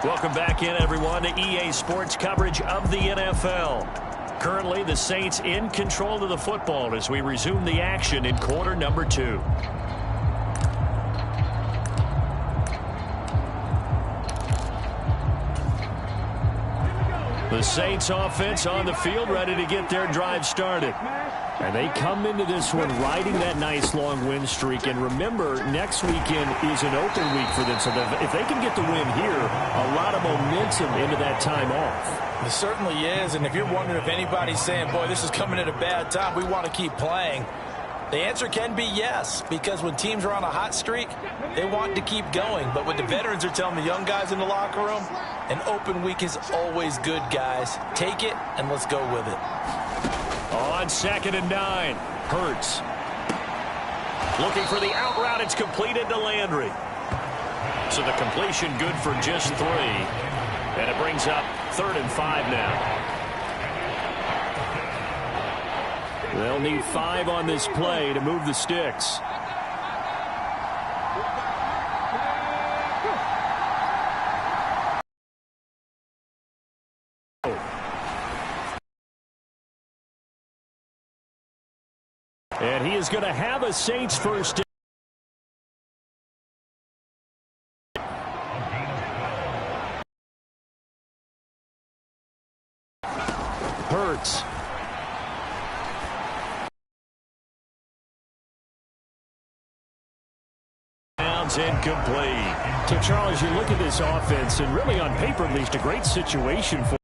Welcome back in, everyone, to EA Sports coverage of the NFL. Currently, the Saints in control of the football as we resume the action in quarter number 2. The Saints offense on the field, ready to get their drive started. And they come into this one riding that nice long win streak. And remember, next weekend is an open week for them. So if they can get the win here, a lot of momentum into that time off. It certainly is. And if you're wondering if anybody's saying, boy, this is coming at a bad time, we want to keep playing, the answer can be yes, because when teams are on a hot streak, they want to keep going. But what the veterans are telling the young guys in the locker room, an open week is always good, guys. Take it, and let's go with it. On 2nd and 9, Hurts. Looking for the out route. It's completed to Landry. So the completion good for just 3. And it brings up 3rd and 5 now. They'll need 5 on this play to move the sticks. And he is going to have a Saints first down. Hurts. Incomplete. So, Charles, you look at this offense, and really on paper at least, a great situation for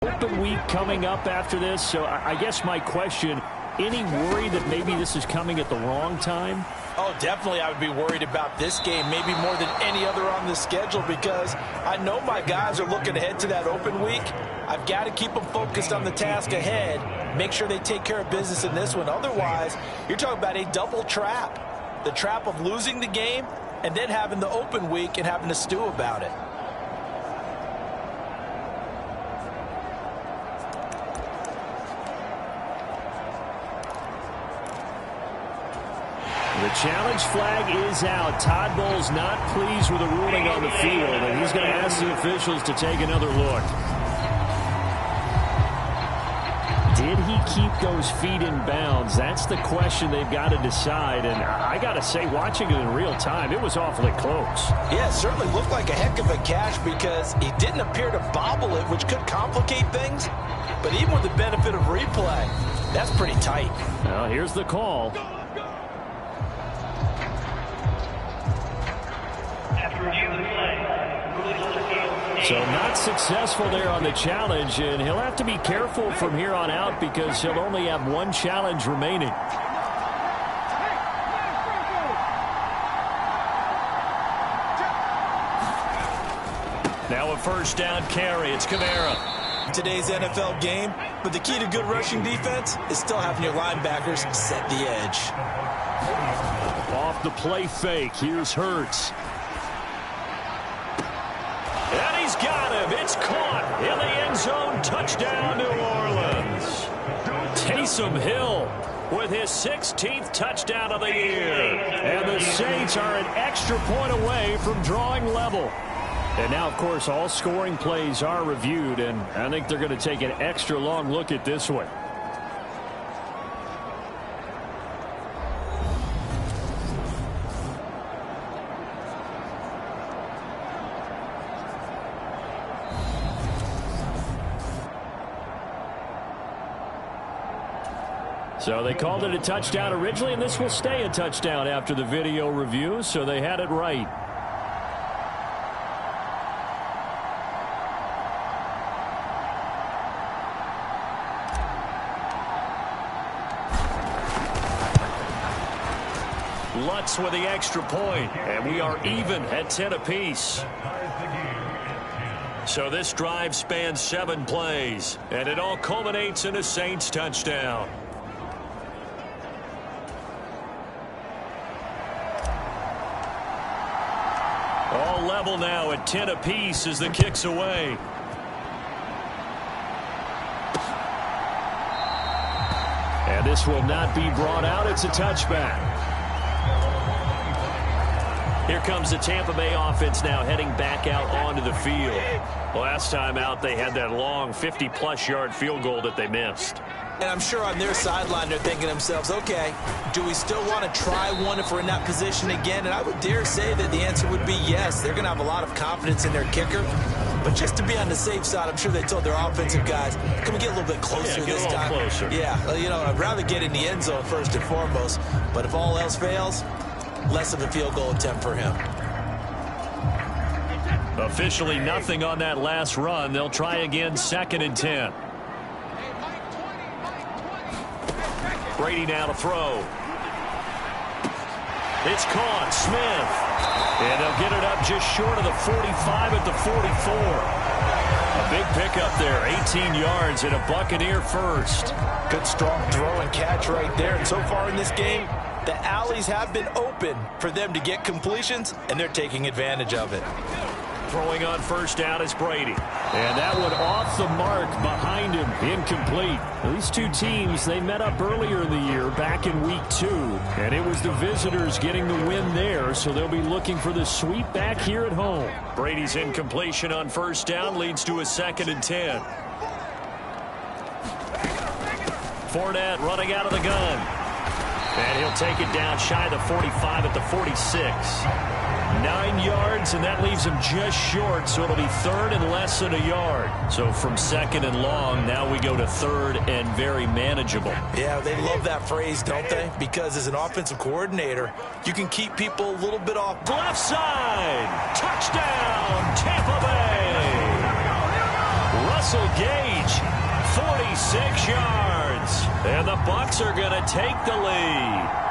open week coming up after this. So I guess my question, any worry that maybe this is coming at the wrong time? Oh, definitely I would be worried about this game, maybe more than any other on the schedule, because I know my guys are looking ahead to that open week. I've got to keep them focused on the task ahead, make sure they take care of business in this one. Otherwise, you're talking about a double trap. The trap of losing the game and then having the open week and having to stew about it. The challenge flag is out. Todd Bowles not pleased with the ruling on the field, and he's going to ask the officials to take another look. Did he keep those feet in bounds? That's the question they've got to decide. And I got to say, watching it in real time, it was awfully close. Yeah, it certainly looked like a heck of a catch because he didn't appear to bobble it, which could complicate things. But even with the benefit of replay, that's pretty tight. Well, here's the call. So not successful there on the challenge, and he'll have to be careful from here on out because he'll only have 1 challenge remaining. Now a first down carry. It's Kamara. Today's NFL game, but the key to good rushing defense is still having your linebackers set the edge. Off the play fake. Here's Hurts. And he's got him. It's caught in the end zone. Touchdown, New Orleans. Taysom Hill with his 16th touchdown of the year. And the Saints are an extra point away from drawing level. And now, of course, all scoring plays are reviewed, and I think they're going to take an extra long look at this one. So they called it a touchdown originally, and this will stay a touchdown after the video review, so they had it right. Lutz with the extra point, and we are even at 10 apiece. So this drive spans 7 plays, and it all culminates in a Saints touchdown. All level now at 10 apiece as the kick's away. And this will not be brought out. It's a touchback. Here comes the Tampa Bay offense now heading back out onto the field. Last time out, they had that long 50-plus yard field goal that they missed. And I'm sure on their sideline they're thinking to themselves, okay, do we still want to try one if we're in that position again? And I would dare say that the answer would be yes. They're going to have a lot of confidence in their kicker. But just to be on the safe side, I'm sure they told their offensive guys, can we get a little bit closer this time? Closer. Yeah, you know, I'd rather get in the end zone first and foremost. But if all else fails, less of a field goal attempt for him. Officially nothing on that last run. They'll try again, 2nd and 10. Brady now to throw. It's caught. Smith. And they'll get it up just short of the 45 at the 44. A big pickup there. 18 yards and a Buccaneer first. Good strong throw and catch right there. And so far in this game, the alleys have been open for them to get completions, and they're taking advantage of it. Throwing on first down is Brady. And that one off the mark behind him. Incomplete. These two teams, they met up earlier in the year back in week 2. And it was the visitors getting the win there, so they'll be looking for the sweep back here at home. Brady's incompletion on first down leads to a 2nd and 10. Fournette running out of the gun. And he'll take it down shy of the 45 at the 46. 9 yards, and that leaves him just short, so it'll be 3rd and less than a yard. So from 2nd and long, now we go to 3rd and very manageable. Yeah, they love that phrase, don't they? Because as an offensive coordinator, you can keep people a little bit off. Left side, touchdown, Tampa Bay. Russell Gage, 46 yards. And the Bucs are going to take the lead.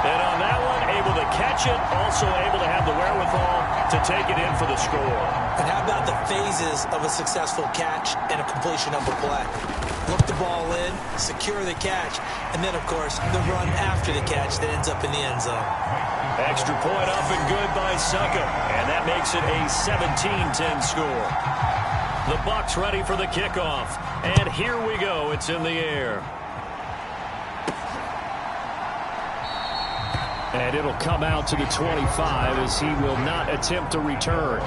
And on that one, able to catch it, also able to have the wherewithal to take it in for the score. And how about the phases of a successful catch and a completion of the play? Look the ball in, secure the catch, and then, of course, the run after the catch that ends up in the end zone. Extra point up and good by Suckup, and that makes it a 17-10 score. The Bucs ready for the kickoff, and here we go. It's in the air. And it'll come out to the 25 as he will not attempt to return.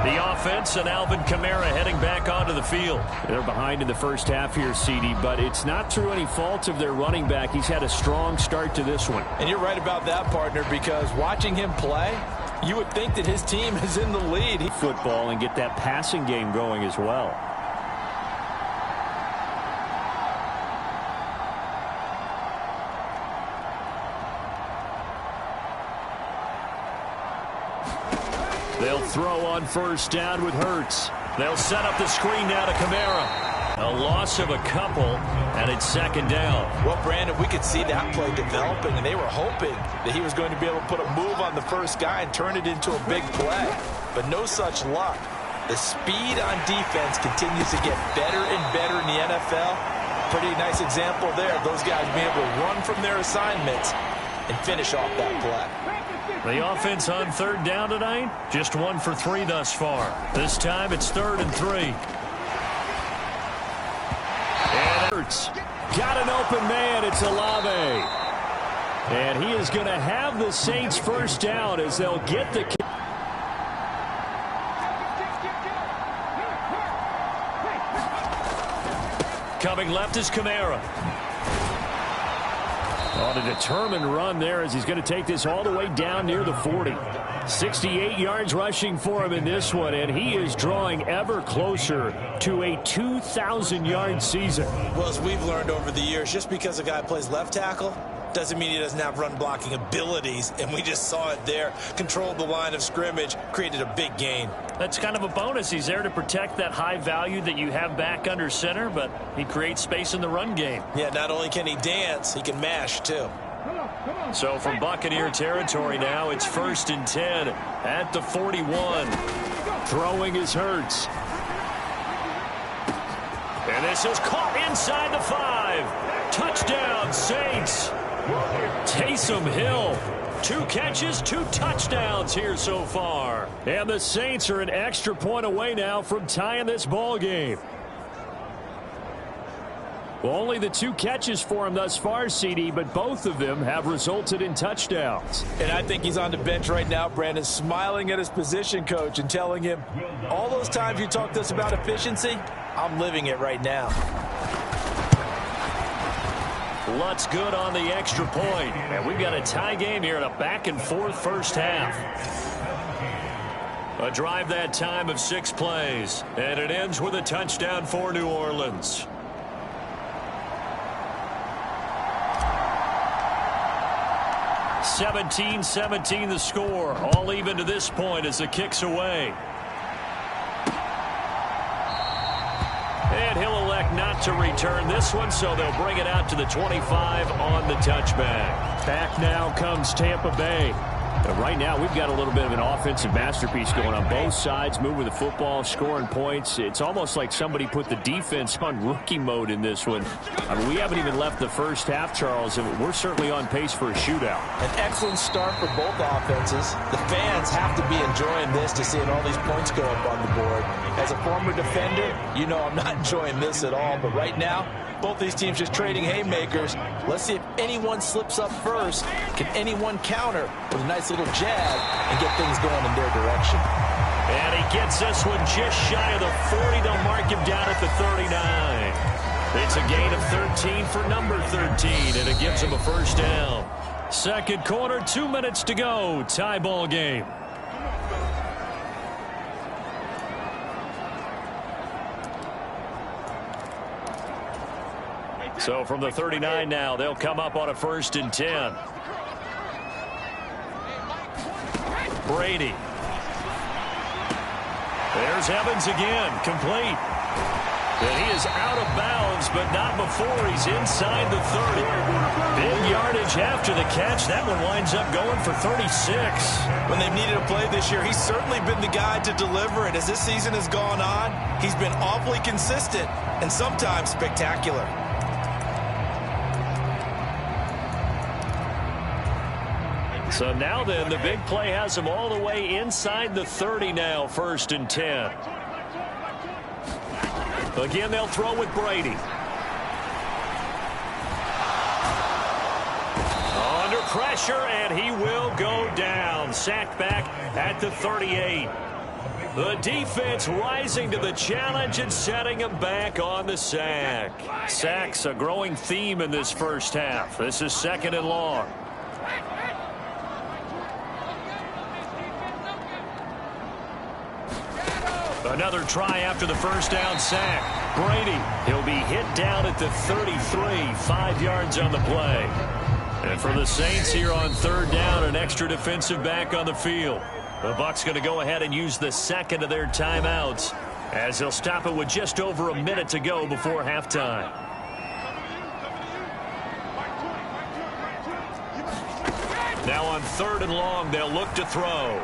The offense and Alvin Kamara heading back onto the field. They're behind in the first half here, CD, but it's not through any fault of their running back. He's had a strong start to this one. And you're right about that, partner, because watching him play, you would think that his team is in the lead. Football and get that passing game going as well. They'll throw on first down with Hurts. They'll set up the screen now to Kamara. A loss of a couple, and it's 2nd down. Well, Brandon, we could see that play developing, and they were hoping that he was going to be able to put a move on the first guy and turn it into a big play. But no such luck. The speed on defense continues to get better and better in the NFL. Pretty nice example there of those guys being able to run from their assignments and finish off that play. The offense on 3rd down tonight, just 1 for 3 thus far. This time it's 3rd and 3. And Hurts got an open man. It's Olave. And he is going to have the Saints first down as they'll get the kick. Coming left is Kamara. On a determined run there as he's going to take this all the way down near the 40. 68 yards rushing for him in this one, and he is drawing ever closer to a 2,000-yard season. Well, as we've learned over the years, just because a guy plays left tackle doesn't mean he doesn't have run-blocking abilities, and we just saw it there. Controlled the line of scrimmage, created a big gain. That's kind of a bonus. He's there to protect that high value that you have back under center, but he creates space in the run game. Yeah, not only can he dance, he can mash, too. So from Buccaneer territory now, it's 1st and 10 at the 41. Throwing is Hurts. And this is caught inside the 5. Touchdown, Saints. Taysom Hill. 2 catches, 2 touchdowns here so far. And the Saints are an extra point away now from tying this ball game. Well, only the 2 catches for him thus far, CD, but both of them have resulted in touchdowns. And I think he's on the bench right now, Brandon, smiling at his position coach and telling him, all those times you talked to us about efficiency, I'm living it right now. Lutz good on the extra point. And we've got a tie game here in a back-and-forth first half. A drive that time of 6 plays. And it ends with a touchdown for New Orleans. (17-17) the score. All even to this point as the kick's away. And he'll elect not to return this one, so they'll bring it out to the 25 on the touchback. Back now comes Tampa Bay. And right now, we've got a little bit of an offensive masterpiece going on both sides, moving the football, scoring points. It's almost like somebody put the defense on rookie mode in this one. I mean, we haven't even left the first half, Charles, and we're certainly on pace for a shootout. An excellent start for both offenses. The fans have to be enjoying this to seeing all these points go up on the board. As a former defender, you know I'm not enjoying this at all, but right now, both these teams just trading haymakers. Let's see if anyone slips up first. Can anyone counter with a nice little jab and get things going in their direction? And he gets this one just shy of the 40. They'll mark him down at the 39. It's a gain of 13 for number 13, and it gives him a first down. Second quarter, 2 minutes to go. Tie ball game. So from the 39 now, they'll come up on a 1st and 10. Brady. There's Evans again, complete. And he is out of bounds, but not before he's inside the 30. Big yardage after the catch. That one winds up going for 36. When they've needed a play this year, he's certainly been the guy to deliver it. As this season has gone on, he's been awfully consistent and sometimes spectacular. So now then, the big play has him all the way inside the 30 now, 1st and 10. Again, they'll throw with Brady. Under pressure, and he will go down. Sacked back at the 38. The defense rising to the challenge and setting him back on the sack. Sacks a growing theme in this first half. This is 2nd and long. Another try after the first down sack. Brady, he'll be hit down at the 33, 5 yards on the play. And for the Saints here on 3rd down, an extra defensive back on the field. The Bucs going to go ahead and use the second of their timeouts as they'll stop it with just over a minute to go before halftime. Now on 3rd and long, they'll look to throw.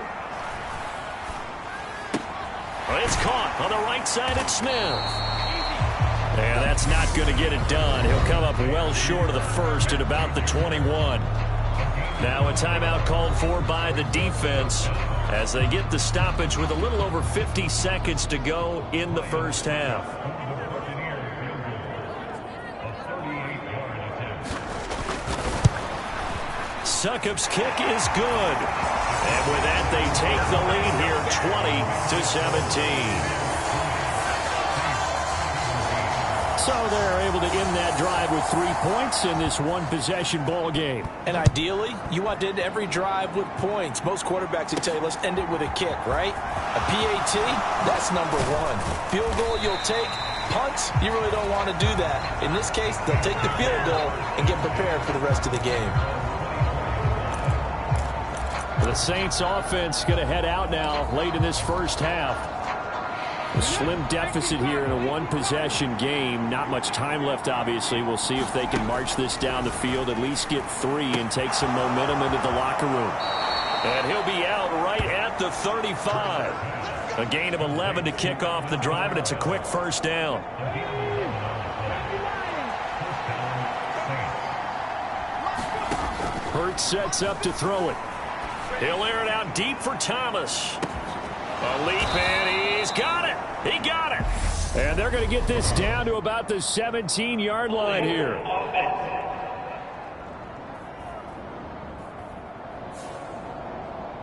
It's caught on the right side at Smith. And that's not going to get it done. He'll come up well short of the 1st at about the 21. Now a timeout called for by the defense as they get the stoppage with a little over 50 seconds to go in the first half. Succop's kick is good. And with that, they take the lead here 20-17. So they're able to end that drive with 3 points in this one-possession ball game. And ideally, you want to end every drive with points. Most quarterbacks would tell you, let's end it with a kick, right? A PAT, that's number 1. Field goal you'll take. Punts, you really don't want to do that. In this case, they'll take the field goal and get prepared for the rest of the game. The Saints offense going to head out now late in this first half. A slim deficit here in a one-possession game. Not much time left, obviously. We'll see if they can march this down the field, at least get 3 and take some momentum into the locker room. And he'll be out right at the 35. A gain of 11 to kick off the drive, and it's a quick first down. Hurts sets up to throw it. He'll air it out deep for Thomas. A leap, and he's got it. He got it. And they're going to get this down to about the 17-yard line here.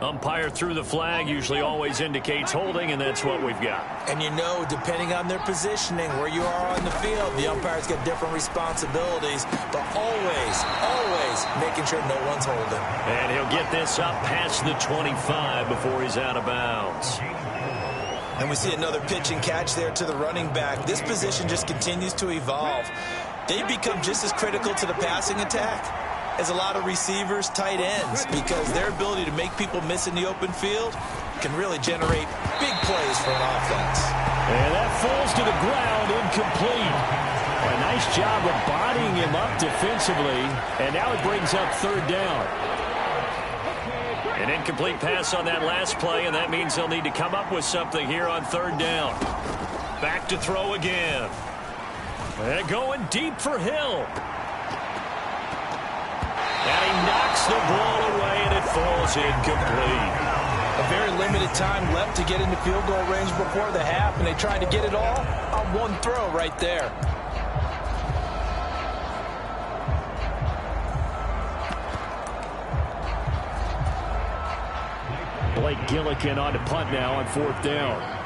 Umpire threw the flag, usually always indicates holding, and that's what we've got. And you know, depending on their positioning, where you are on the field, the umpire's got different responsibilities, but always making sure no one's holding. And he'll get this up past the 25 before he's out of bounds. And we see another pitch and catch there to the running back. This position just continues to evolve. They become just as critical to the passing attack as a lot of receivers, tight ends, because their ability to make people miss in the open field can really generate big plays for an offense. And that falls to the ground, incomplete. A nice job of bodying him up defensively, and now it brings up third down. An incomplete pass on that last play, and that means they'll need to come up with something here on third down. Back to throw again. And going deep for Hill. And he knocks the ball away, and it falls incomplete. A very limited time left to get into field goal range before the half, and they tried to get it all on one throw right there. Blake Gillikin on to punt now on fourth down.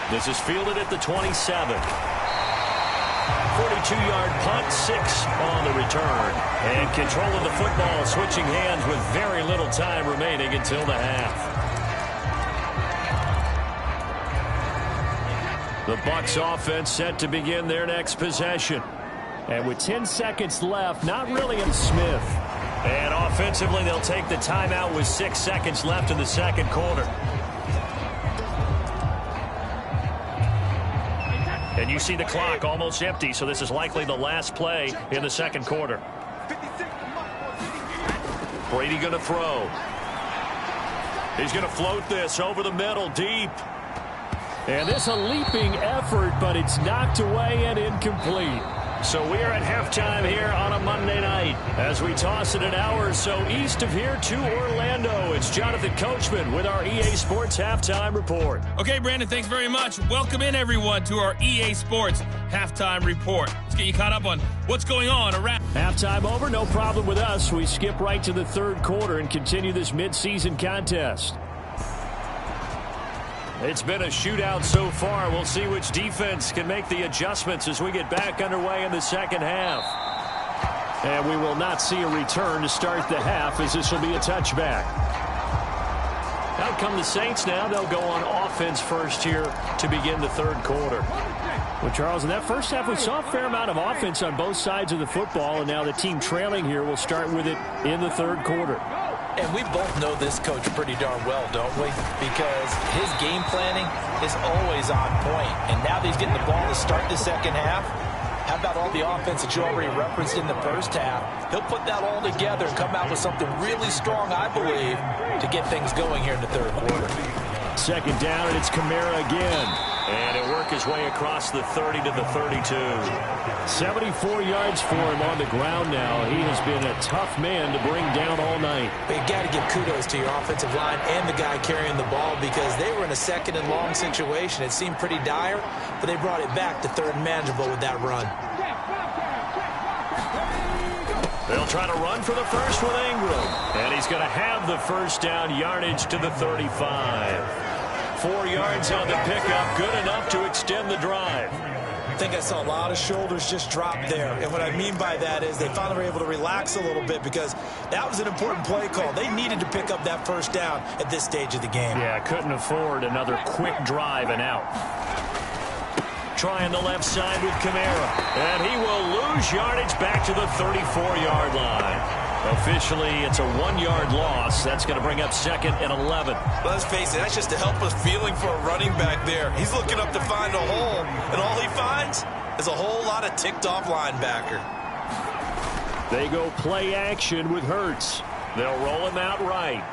This is fielded at the 27. 42-yard punt, 6 on the return. And control of the football, switching hands with very little time remaining until the half. The Bucs offense set to begin their next possession. And with 10 seconds left, not really in Smith. And offensively, they'll take the timeout with 6 seconds left in the second quarter. And you see the clock almost empty, so this is likely the last play in the second quarter. Brady going to throw. He's going to float this over the middle, deep. And this a leaping effort, but it's knocked away and incomplete. So we are at halftime here on a Monday night as we toss it an hour or so east of here to Orlando. It's Jonathan Coachman with our EA Sports Halftime Report. Okay, Brandon, thanks very much. Welcome in, everyone, to our EA Sports Halftime Report. Let's get you caught up on what's going on around. Halftime over, no problem with us. We skip right to the third quarter and continue this midseason contest. It's been a shootout so far. We'll see which defense can make the adjustments as we get back underway in the second half. And we will not see a return to start the half, as this will be a touchback. Out come the Saints now. They'll go on offense first here to begin the third quarter. Well, Charles, in that first half, we saw a fair amount of offense on both sides of the football, and now the team trailing here will start with it in the third quarter. And we both know this coach pretty darn well, don't we? Because his game planning is always on point. And now that he's getting the ball to start the second half, how about all the offense that you already referenced in the first half? He'll put that all together and come out with something really strong, I believe, to get things going here in the third quarter. Second down, and it's Kamara again. And he'll work his way across the 30 to the 32. 74 yards for him on the ground now. He has been a tough man to bring down all night. But you got to give kudos to your offensive line and the guy carrying the ball, because they were in a second and long situation. It seemed pretty dire, but they brought it back to third and manageable with that run. They'll try to run for the first with Ingram. And he's going to have the first down, yardage to the 35. 4 yards on the pickup, good enough to extend the drive. I think I saw a lot of shoulders just drop there. And what I mean by that is they finally were able to relax a little bit, because that was an important play call. They needed to pick up that first down at this stage of the game. Yeah, couldn't afford another quick drive and out. Trying the left side with Kamara. And he will lose yardage back to the 34-yard line. Officially, it's a 1-yard loss. That's going to bring up second and 11. Let's face it, that's just a helpless feeling for a running back there. He's looking up to find a hole, and all he finds is a whole lot of ticked-off linebacker. They go play action with Hurts. They'll roll him out right.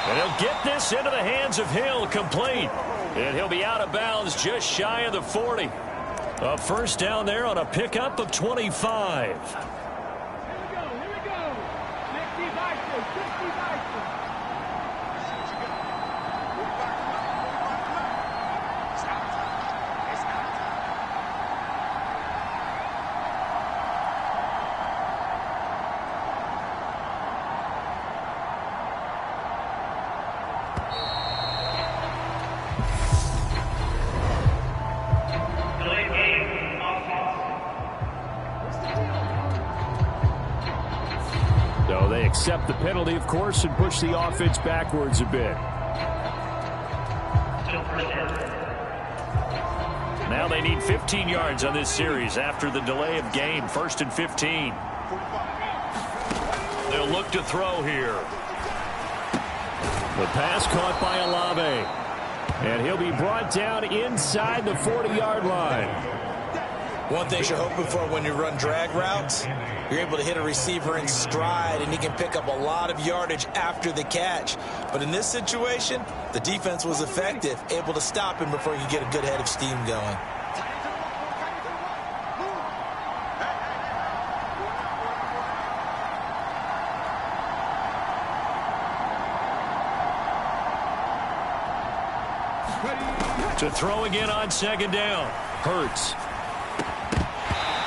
And he'll get this into the hands of Hill, complete. And he'll be out of bounds just shy of the 40. A first down there on a pickup of 25. accept the penalty, of course, and push the offense backwards a bit. Now they need 15 yards on this series after the delay of game. 1st and 15. They'll look to throw here. The pass caught by Olave. And he'll be brought down inside the 40-yard line. One thing you're hoping for when you run drag routes, you're able to hit a receiver in stride, and he can pick up a lot of yardage after the catch. But in this situation, the defense was effective, able to stop him before he could get a good head of steam going. To throw again on 2nd down. Hurts.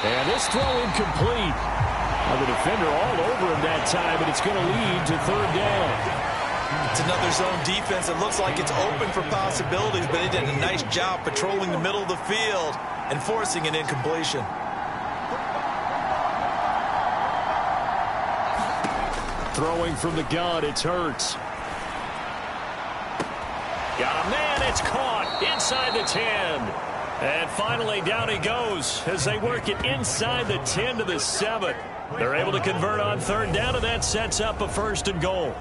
And this throw incomplete. The defender all over him that time, but it's going to lead to 3rd down. It's another zone defense. It looks like it's open for possibilities, but they did a nice job patrolling the middle of the field and forcing an incompletion. Throwing from the gun, it's Hurts. Got a man, it's caught inside the 10. And finally down he goes as they work it inside the 10 to the 7. They're able to convert on 3rd down, and that sets up a 1st and goal.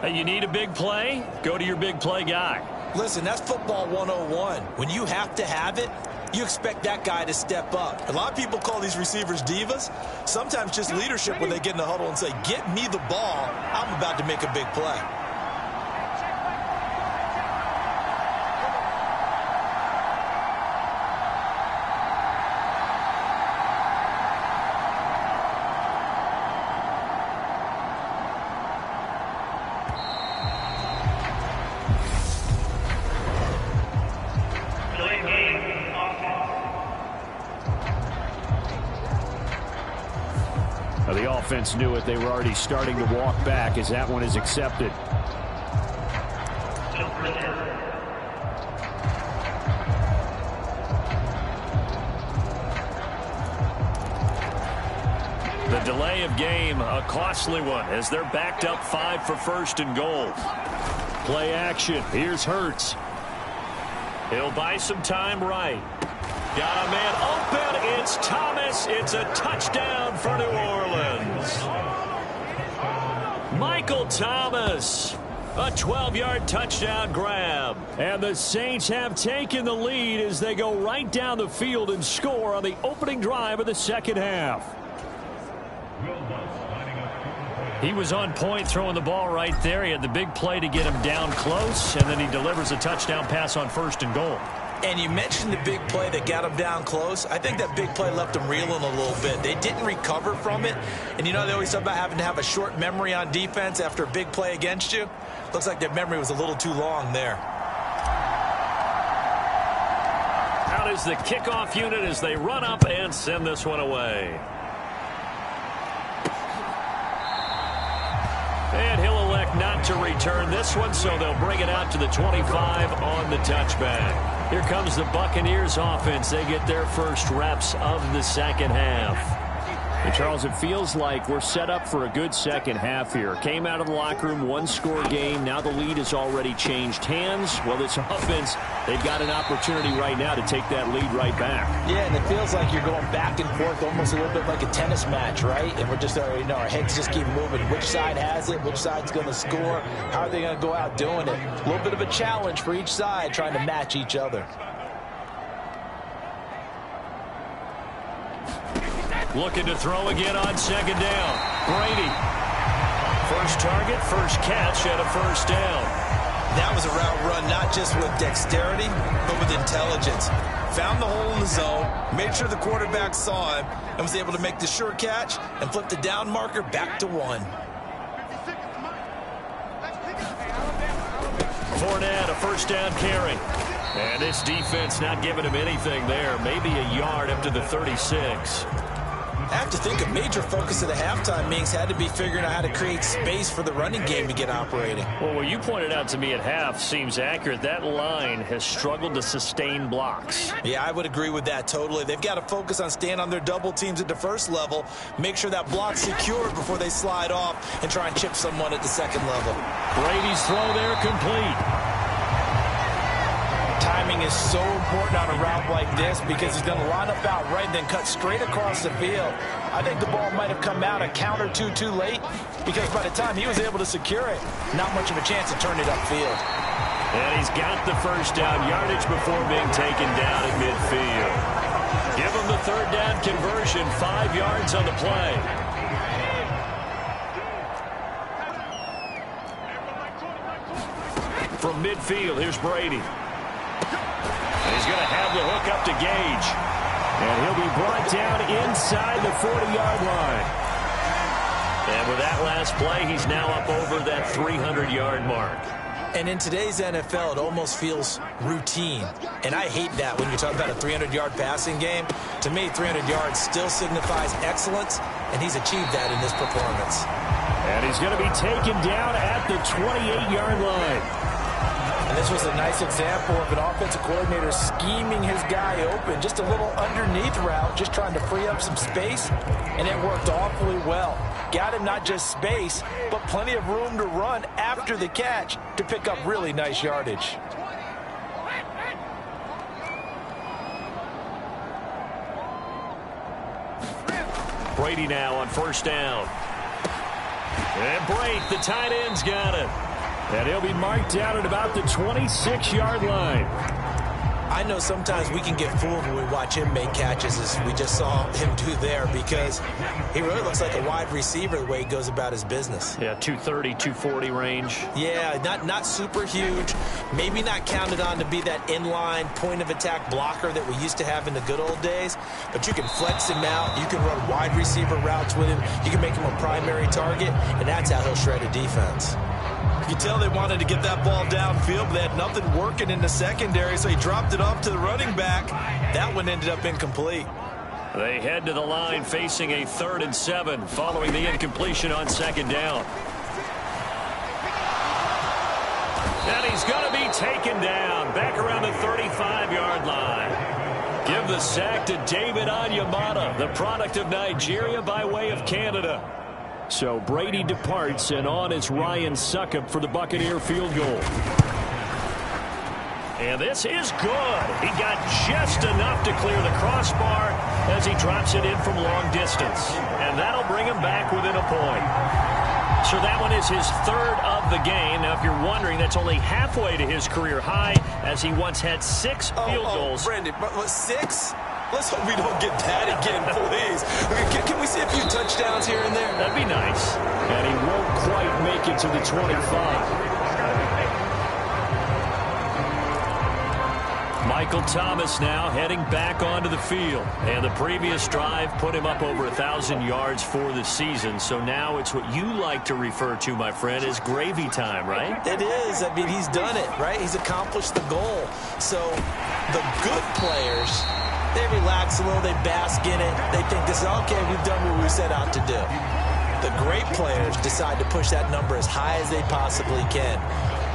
Hey, you need a big play? Go to your big play guy. Listen, that's football 101. When you have to have it, you expect that guy to step up. A lot of people call these receivers divas. Sometimes just leadership when they get in the huddle and say, get me the ball. I'm about to make a big play. The offense knew it. They were already starting to walk back as that one is accepted. The delay of game, a costly one, as they're backed up 5 for 1st and goal. Play action. Here's Hurts. He'll buy some time right. Got a man open. It's Thomas. It's a touchdown for New Orleans. Michael Thomas. A 12-yard touchdown grab. And the Saints have taken the lead as they go right down the field and score on the opening drive of the 2nd half. He was on point throwing the ball right there. He had the big play to get him down close, and then he delivers a touchdown pass on 1st and goal. And you mentioned the big play that got him down close. I think that big play left him reeling a little bit. They didn't recover from it. And you know they always talk about having to have a short memory on defense after a big play against you. Looks like their memory was a little too long there. Out is the kickoff unit as they run up and send this one away. And he'll elect not to return this one, so they'll bring it out to the 25 on the touchback. Here comes the Buccaneers offense. They get their first reps of the 2nd half. And Charles, it feels like we're set up for a good 2nd half here. Came out of the locker room, 1-score game. Now the lead has already changed hands. Well, this offense, they've got an opportunity right now to take that lead right back. Yeah, and it feels like you're going back and forth almost a little bit like a tennis match, right? And we're just already know our heads just keep moving. Which side has it? Which side's going to score? How are they going to go out doing it? A little bit of a challenge for each side trying to match each other. Looking to throw again on 2nd down. Brady. First target, first catch, and a 1st down. That was a route run not just with dexterity, but with intelligence. Found the hole in the zone, made sure the quarterback saw him, and was able to make the sure catch and flip the down marker back to 1. Fournette, a 1st down carry. And this defense not giving him anything there. Maybe a yard up to the 36. I have to think a major focus of the halftime meetings had to be figuring out how to create space for the running game to get operating. Well, what you pointed out to me at half seems accurate. That line has struggled to sustain blocks. Yeah, I would agree with that totally. They've got to focus on staying on their double teams at the first level, make sure that block's secured before they slide off and try and chip someone at the second level. Brady's throw there complete. Timing is so important on a route like this because he's going to line up out right and then cut straight across the field. I think the ball might have come out a count or two too late because by the time he was able to secure it, not much of a chance to turn it upfield. And he's got the first down yardage before being taken down at midfield. Give him the third down conversion, 5 yards on the play. From midfield, here's Brady. And he's going to have the hook up to Gage. And he'll be brought down inside the 40-yard line. And with that last play, he's now up over that 300-yard mark. And in today's NFL, it almost feels routine. And I hate that when you talk about a 300-yard passing game. To me, 300 yards still signifies excellence, and he's achieved that in this performance. And he's going to be taken down at the 28-yard line. And this was a nice example of an offensive coordinator scheming his guy open. Just a little underneath route, just trying to free up some space, and it worked awfully well. Got him not just space, but plenty of room to run after the catch to pick up really nice yardage. Brady now on first down. And Brady, the tight end's got it. And he'll be marked down at about the 26-yard line. I know sometimes we can get fooled when we watch him make catches, as we just saw him do there, because he really looks like a wide receiver the way he goes about his business. Yeah, 230, 240 range. Yeah, not super huge. Maybe not counted on to be that inline point-of-attack blocker that we used to have in the good old days, but you can flex him out. You can run wide receiver routes with him. You can make him a primary target, and that's how he'll shred a defense. You can tell they wanted to get that ball downfield, but they had nothing working in the secondary, so he dropped it off to the running back. That one ended up incomplete. They head to the line facing a 3rd and 7 following the incompletion on second down. And he's going to be taken down back around the 35-yard line. Give the sack to David Onyemata, the product of Nigeria by way of Canada. So Brady departs, and on is Ryan Succop for the Buccaneer field goal. And this is good. He got just enough to clear the crossbar as he drops it in from long distance. And that'll bring him back within a point. So that one is his 3rd of the game. Now, if you're wondering, that's only halfway to his career high, as he once had 6 field goals. Brandon, 6? Let's hope we don't get that again, please. Can we see a few touchdowns here and there? That'd be nice. And he won't quite make it to the 25. Michael Thomas now heading back onto the field. And the previous drive put him up over 1,000 yards for the season. So now it's what you like to refer to, my friend, as gravy time, right? It is. I mean, he's done it, right? He's accomplished the goal. So the good players, they relax a little, they bask in it. They think this is okay, we've done what we set out to do. The great players decide to push that number as high as they possibly can.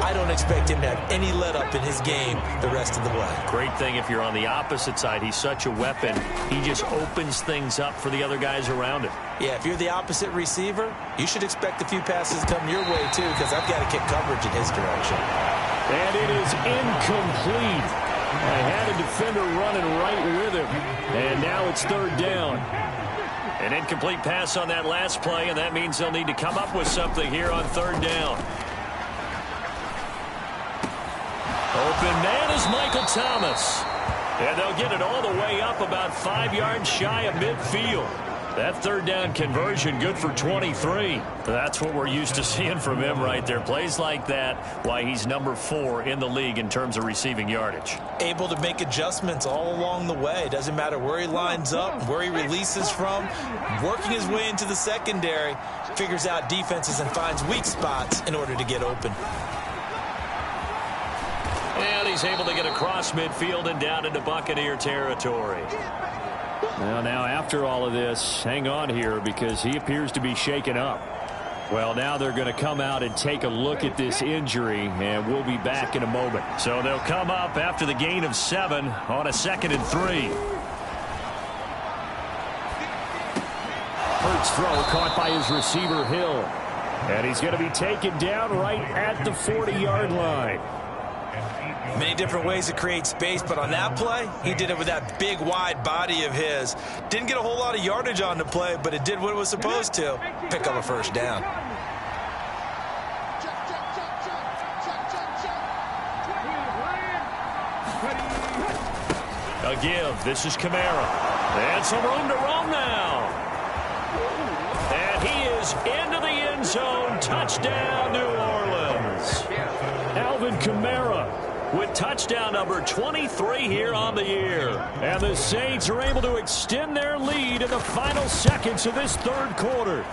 I don't expect him to have any let-up in his game the rest of the way. Great thing if you're on the opposite side. He's such a weapon. He just opens things up for the other guys around him. Yeah, if you're the opposite receiver, you should expect a few passes to come your way, too, because I've got to kick coverage in his direction. And it is incomplete. I had a defender running right with him. And now it's 3rd down. An incomplete pass on that last play, and that means they'll need to come up with something here on 3rd down. Open man is Michael Thomas. And they'll get it all the way up about 5 yards shy of midfield. That 3rd down conversion good for 23. That's what we're used to seeing from him right there. Plays like that, why he's number 4 in the league in terms of receiving yardage. Able to make adjustments all along the way. Doesn't matter where he lines up, where he releases from. Working his way into the secondary, figures out defenses and finds weak spots in order to get open. And he's able to get across midfield and down into Buccaneer territory. Well, now after all of this, hang on here because he appears to be shaken up. Well, now they're going to come out and take a look at this injury, and we'll be back in a moment. So they'll come up after the gain of 7 on a 2nd and 3. Hurts throw caught by his receiver, Hill. And he's going to be taken down right at the 40-yard line. Many different ways to create space, but on that play, he did it with that big, wide body of his. Didn't get a whole lot of yardage on the play, but it did what it was supposed to. Pick up a first down. A give. This is Kamara. And some room to roam now. And he is into the end zone. Touchdown, New Orleans. Alvin Kamara with touchdown number 23 here on the year. And the Saints are able to extend their lead in the final seconds of this 3rd quarter.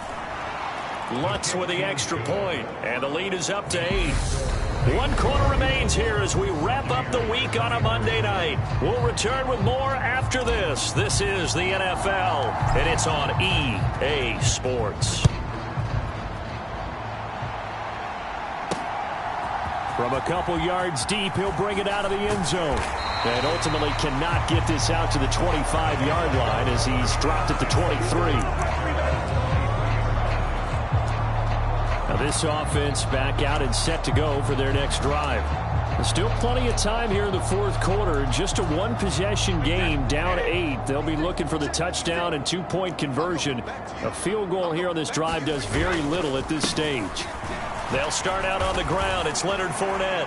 Lutz with the extra point, and the lead is up to 8. 1 quarter remains here as we wrap up the week on a Monday night. We'll return with more after this. This is the NFL, and it's on EA Sports. From a couple yards deep, he'll bring it out of the end zone. And ultimately cannot get this out to the 25-yard line as he's dropped at the 23. Now this offense back out and set to go for their next drive. There's still plenty of time here in the 4th quarter. Just a 1-possession game, down 8. They'll be looking for the touchdown and 2-point conversion. A field goal here on this drive does very little at this stage. They'll start out on the ground. It's Leonard Fournette.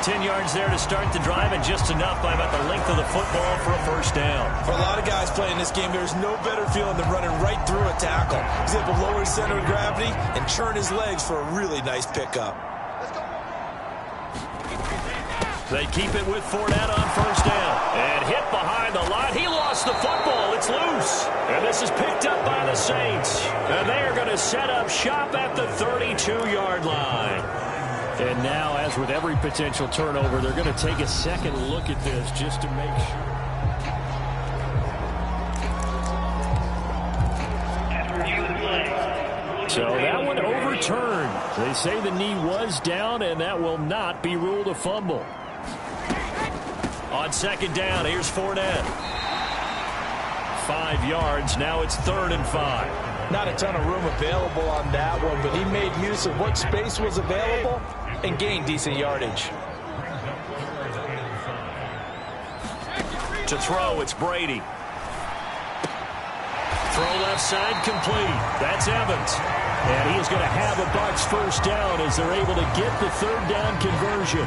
10 yards there to start the drive, and just enough by about the length of the football for a first down. For a lot of guys playing this game, there's no better feeling than running right through a tackle. He's able to lower his center of gravity and churn his legs for a really nice pickup. They keep it with Fournette on first down. And hit behind the line. He lost the football. It's loose. And this is picked up by the Saints. And they are going to set up shop at the 32-yard line. And now, as with every potential turnover, they're going to take a second look at this just to make sure. So that one overturned. They say the knee was down, and that will not be ruled a fumble. On 2nd down, here's Fournette. 5 yards. Now it's 3rd and 5. Not a ton of room available on that one, but he made use of what space was available and gained decent yardage. To throw, it's Brady. Throw left side, complete. That's Evans. And he is going to have a Bucs first down as they're able to get the 3rd down conversion.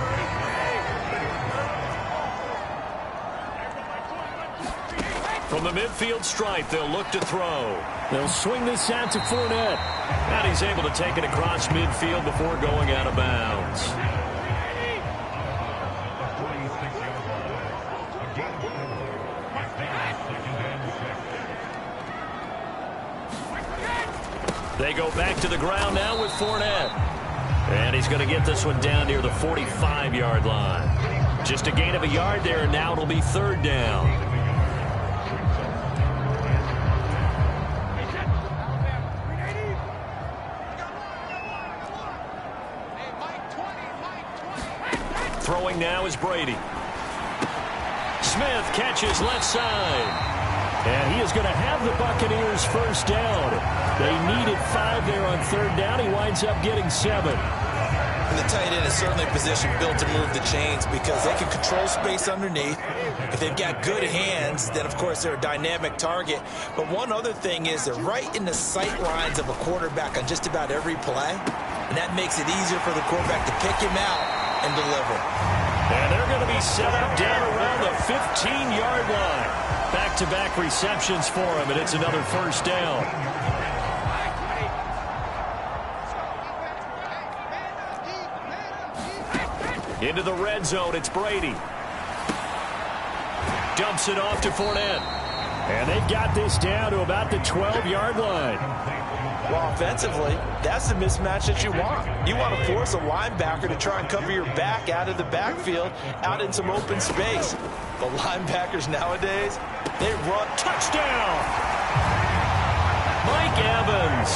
From the midfield stripe, they'll look to throw. They'll swing this out to Fournette. And he's able to take it across midfield before going out of bounds. They go back to the ground now with Fournette. And he's going to get this one down near the 45-yard line. Just a gain of a yard there, and now it'll be 3rd down. Throwing now is Brady. Smith catches left side. And he is going to have the Buccaneers first down. They needed 5 there on 3rd down. He winds up getting 7. And the tight end is certainly a position built to move the chains because they can control space underneath. If they've got good hands, then, of course, they're a dynamic target. But one other thing is they're right in the sight lines of a quarterback on just about every play. And that makes it easier for the quarterback to pick him out and deliver. And they're going to be set up down around the 15-yard line. Back-to-back receptions for him, and it's another first down. Into the red zone, it's Brady. Dumps it off to Fournette. And they've got this down to about the 12-yard line. Well, offensively, that's the mismatch that you want. You want to force a linebacker to try and cover your back out of the backfield, out in some open space. The linebackers nowadays, they run. Touchdown! Mike Evans.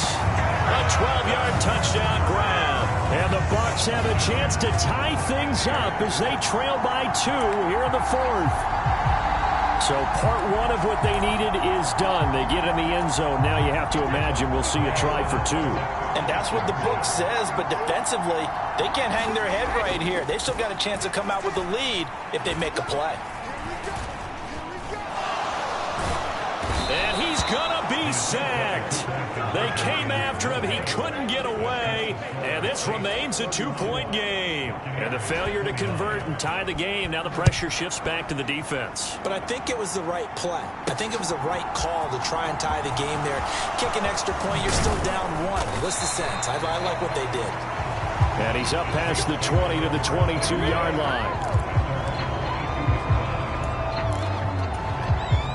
A 12-yard touchdown grab. And the Bucs have a chance to tie things up as they trail by 2 here in the 4th. So part 1 of what they needed is done. They get in the end zone. Now you have to imagine we'll see a try for 2. And that's what the book says, but defensively, they can't hang their head right here. They've still got a chance to come out with the lead if they make a play. And he's gonna be sacked. They came after him. He couldn't get away. And this remains a 2-point game. And the failure to convert and tie the game. Now the pressure shifts back to the defense. But I think it was the right play. I think it was the right call to try and tie the game there. Kick an extra point, you're still down 1. What's the sense? I like what they did. And he's up past the 20 to the 22-yard line.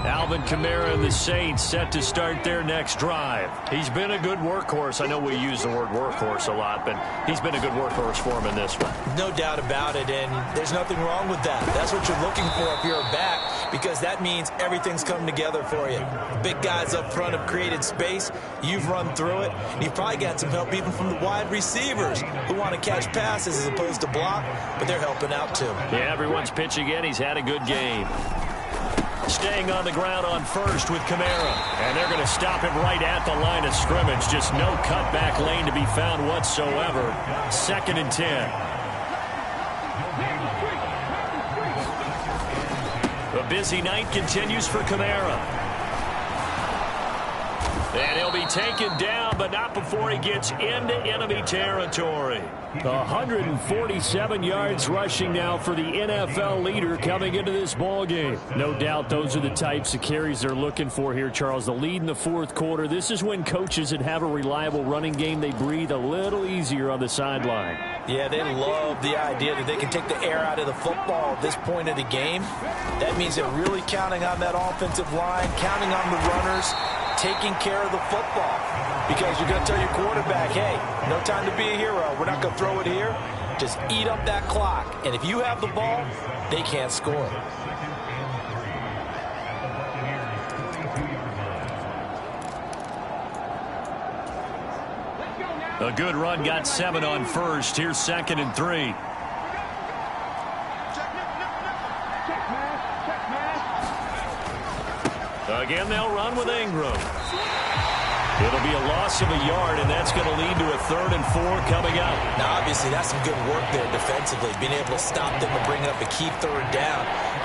Alvin Kamara and the Saints set to start their next drive. He's been a good workhorse. I know we use the word workhorse a lot, but he's been a good workhorse for him in this one. No doubt about it, and there's nothing wrong with that. That's what you're looking for if you're a back, because that means everything's come together for you. Big guys up front have created space. You've run through it. You've probably got some help even from the wide receivers who want to catch passes as opposed to block, but they're helping out too. Yeah, everyone's pitching in. He's had a good game. Staying on the ground on first with Kamara. And they're going to stop him right at the line of scrimmage. Just no cutback lane to be found whatsoever. 2nd and 10. A busy night continues for Kamara. And he'll be taken down, but not before he gets into enemy territory. 147 yards rushing now for the NFL leader coming into this ball game. No doubt those are the types of carries they're looking for here, Charles. The lead in the 4th quarter. This is when coaches that have a reliable running game, they breathe a little easier on the sideline. Yeah, they love the idea that they can take the air out of the football at this point of the game. That means they're really counting on that offensive line, counting on the runners, taking care of the football. Because you're going to tell your quarterback, hey, no time to be a hero. We're not going to throw it here. Just eat up that clock. And if you have the ball, they can't score. A good run, got 7 on first. Here's 2nd and 3. Again, they'll run with Ingram. It'll be a loss of a yard, and that's going to lead to a 3rd and 4 coming up. Now, obviously, that's some good work there defensively, being able to stop them and bring up a key 3rd down.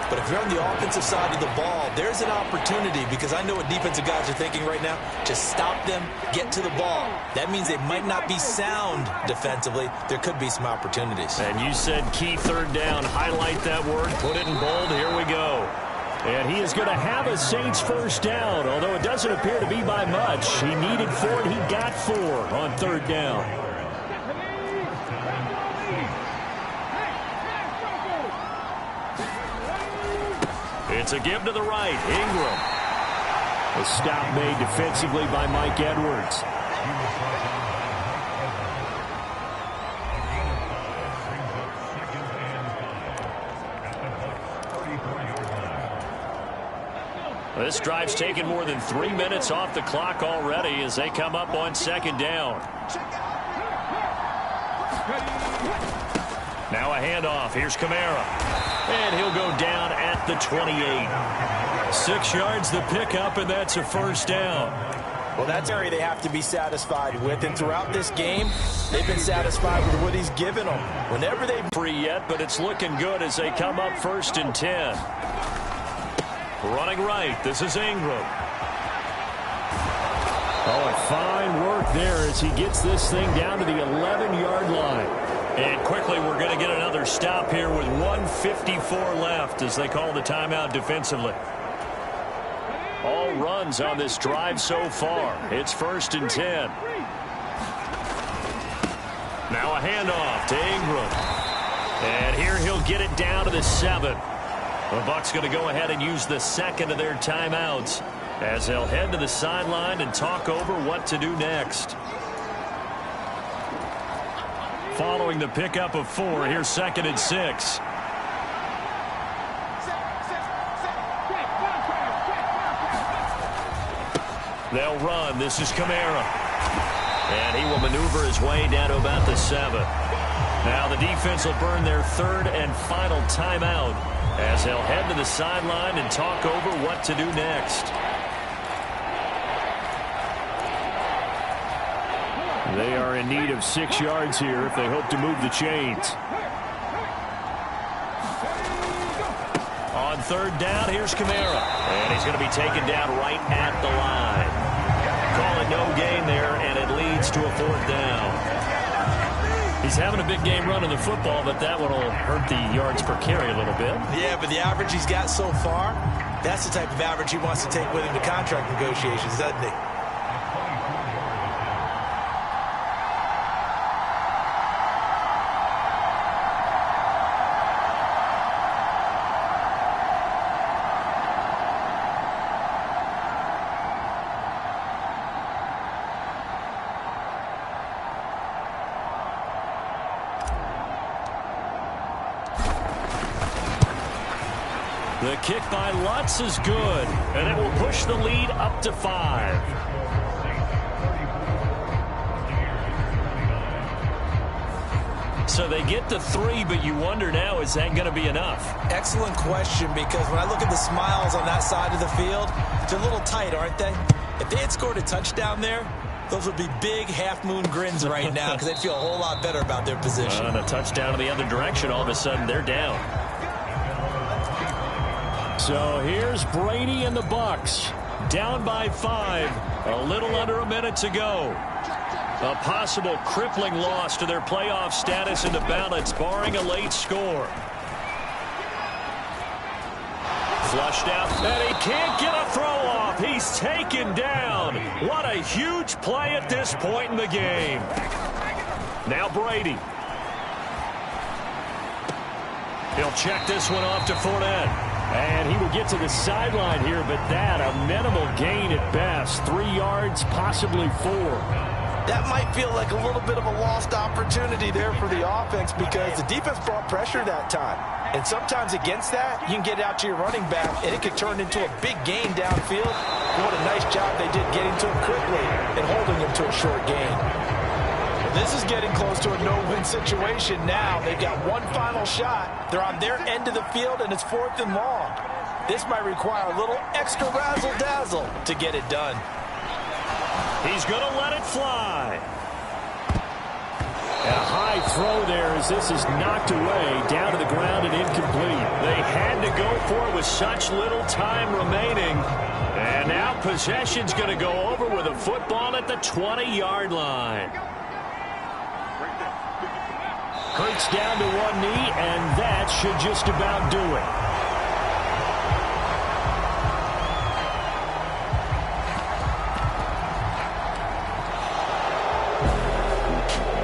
But if you're on the offensive side of the ball, there's an opportunity, because I know what defensive guys are thinking right now. Just stop them, get to the ball. That means they might not be sound defensively. There could be some opportunities. And you said key 3rd down. Highlight that word. Put it in bold. Here we go. And he is going to have a Saints 1st down, although it doesn't appear to be by much. He needed 4, and he got 4 on 3rd down. It's a give to the right. Ingram. A stop made defensively by Mike Edwards. This drive's taken more than 3 minutes off the clock already as they come up on 2nd down. Now a handoff. Here's Kamara. And he'll go down at the 28. 6 yards the pickup, and that's a 1st down. Well, that's an area they have to be satisfied with. And throughout this game, they've been satisfied with what he's given them. Whenever they've free yet, but it's looking good as they come up 1st and 10. Running right. This is Ingram. Oh, and fine work there as he gets this thing down to the 11-yard line. And quickly, we're going to get another stop here with 1:54 left as they call the timeout defensively. All runs on this drive so far. It's 1st and 10. Now a handoff to Ingram. And here he'll get it down to the 7. The Bucs going to go ahead and use the 2nd of their timeouts as they'll head to the sideline and talk over what to do next. Following the pickup of 4, here's 2nd and 6. They'll run. This is Kamara. And he will maneuver his way down to about the 7. Now the defense will burn their third and final timeout as they'll head to the sideline and talk over what to do next. They are in need of 6 yards here if they hope to move the chains. On third down, here's Kamara. And he's going to be taken down right at the line. Call it no gain there, and it leads to a 4th down. He's having a big game running the football, but that one will hurt the yards per carry a little bit. Yeah, but the average he's got so far, that's the type of average he wants to take with him to contract negotiations, doesn't he? The kick by Lutz is good, and it will push the lead up to 5. So they get to 3, but you wonder now, is that going to be enough? Excellent question, because when I look at the smiles on that side of the field, they're a little tight, aren't they? If they had scored a touchdown there, those would be big half-moon grins right now because they'd feel a whole lot better about their position. And a touchdown in the other direction, all of a sudden they're down. So here's Brady and the Bucs. Down by 5. A little under a minute to go. A possible crippling loss to their playoff status in the balance, barring a late score. Flushed out, and he can't get a throw off. He's taken down. What a huge play at this point in the game. Now Brady. He'll check this one off to Fournette. And he will get to the sideline here, but that a minimal gain at best. 3 yards, possibly 4. That might feel like a little bit of a lost opportunity there for the offense because the defense brought pressure that time. And sometimes against that, you can get out to your running back, and it could turn into a big gain downfield. What a nice job they did getting to him quickly and holding him to a short gain. This is getting close to a no-win situation now. They've got one final shot. They're on their end of the field, and it's 4th and long. This might require a little extra razzle-dazzle to get it done. He's going to let it fly. And a high throw there as this is knocked away, down to the ground and incomplete. They had to go for it with such little time remaining. And now possession's going to go over with a football at the 20-yard line. Hurts down to one knee, and that should just about do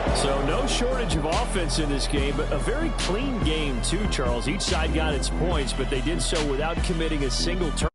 it. So no shortage of offense in this game, but a very clean game too, Charles. Each side got its points, but they did so without committing a single turnover.